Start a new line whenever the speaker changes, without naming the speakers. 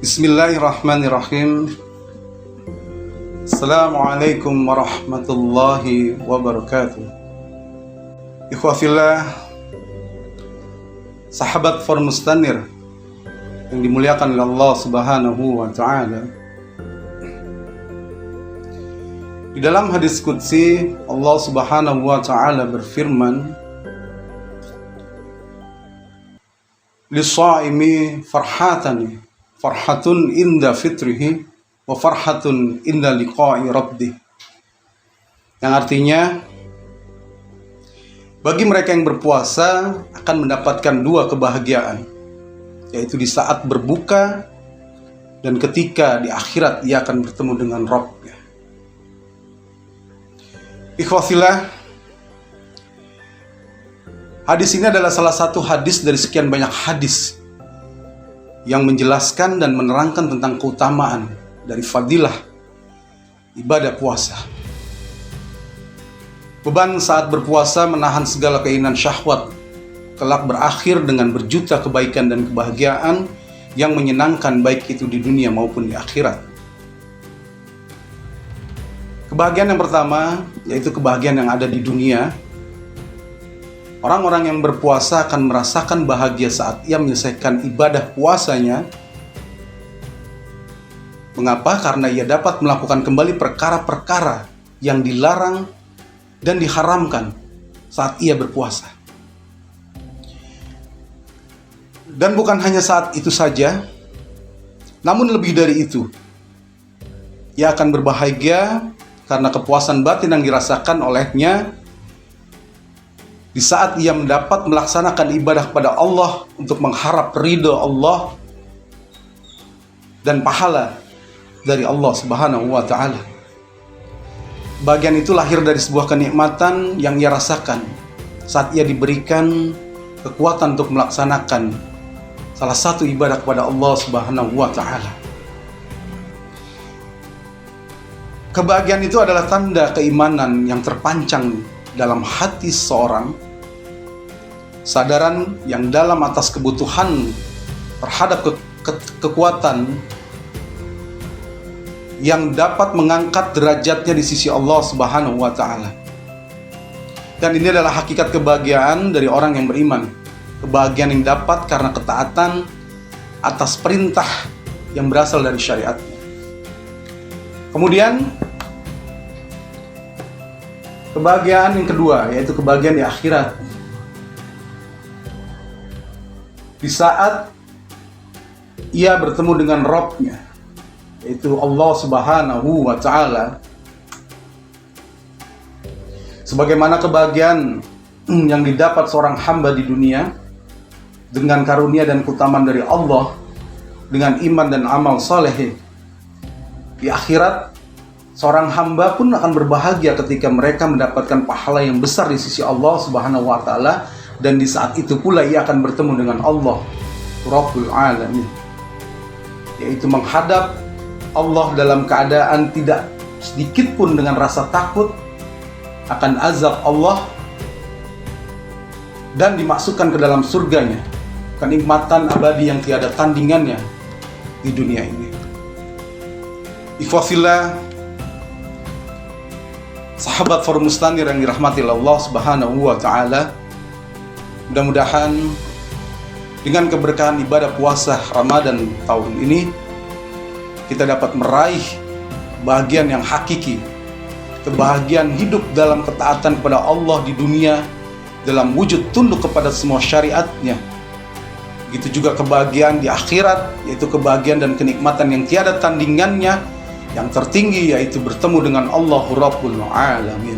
Bismillahirrahmanirrahim. Assalamualaikum warahmatullahi wabarakatuh. Ikhwafillah, sahabat Forum Mustanir yang dimuliakan oleh Allah Subhanahu wa ta'ala. Di dalam hadis qudsi Allah Subhanahu wa ta'ala berfirman, "Lis-shaimi farhatun inda fitrihi wa farhatun inda liqa'i rabbih." Yang artinya, bagi mereka yang berpuasa akan mendapatkan dua kebahagiaan, yaitu di saat berbuka dan ketika di akhirat ia akan bertemu dengan Rabb-nya. Ikhwafillah, hadis ini adalah salah satu hadis dari sekian banyak hadis yang menjelaskan dan menerangkan tentang keutamaan dari fadilah ibadah puasa. Beban saat berpuasa menahan segala keinginan syahwat, kelak berakhir dengan berjuta kebaikan dan kebahagiaan yang menyenangkan, baik itu di dunia maupun di akhirat. Kebahagiaan yang pertama yaitu kebahagiaan yang ada di dunia. Orang-orang yang berpuasa akan merasakan bahagia saat ia menyelesaikan ibadah puasanya. Mengapa? Karena ia dapat melakukan kembali perkara-perkara yang dilarang dan diharamkan saat ia berpuasa. Dan bukan hanya saat itu saja, namun lebih dari itu, ia akan berbahagia karena kepuasan batin yang dirasakan olehnya di saat ia mendapat melaksanakan ibadah kepada Allah untuk mengharap ridho Allah dan pahala dari Allah Subhanahu wa ta'ala. Bagian itu lahir dari sebuah kenikmatan yang ia rasakan saat ia diberikan kekuatan untuk melaksanakan salah satu ibadah kepada Allah Subhanahu wa ta'ala. Kebahagiaan itu adalah tanda keimanan yang terpancang dalam hati seorang, sadaran yang dalam atas kebutuhan terhadap kekuatan yang dapat mengangkat derajatnya di sisi Allah Subhanahu wa ta'ala. Dan ini adalah hakikat kebahagiaan dari orang yang beriman. Kebahagiaan yang dapat karena ketaatan atas perintah yang berasal dari syariatnya. Kemudian kebahagiaan yang kedua yaitu kebahagiaan di akhirat. Di saat ia bertemu dengan Rabb-nya, yaitu Allah Subhanahu wa ta'ala. Sebagaimana kebahagiaan yang didapat seorang hamba di dunia dengan karunia dan keutamaan dari Allah, dengan iman dan amal saleh, di akhirat seorang hamba pun akan berbahagia ketika mereka mendapatkan pahala yang besar di sisi Allah Subhanahu wa ta'ala. Dan di saat itu pula ia akan bertemu dengan Allah Rabbul Alamin, yaitu menghadap Allah dalam keadaan tidak sedikit pun dengan rasa takut akan azab Allah, dan dimasukkan ke dalam surganya, kenikmatan abadi yang tiada tandingannya di dunia ini. Ikhwafillah, sahabat Forum Mustanir yang dirahmati Allah Subhanahu wa ta'ala, mudah-mudahan dengan keberkahan ibadah puasa Ramadan tahun ini kita dapat meraih kebahagiaan yang hakiki, kebahagiaan hidup dalam ketaatan kepada Allah di dunia dalam wujud tunduk kepada semua syariatnya. Begitu juga kebahagiaan di akhirat, yaitu kebahagiaan dan kenikmatan yang tiada tandingannya, yang tertinggi yaitu bertemu dengan Allah Rabbul Alamin.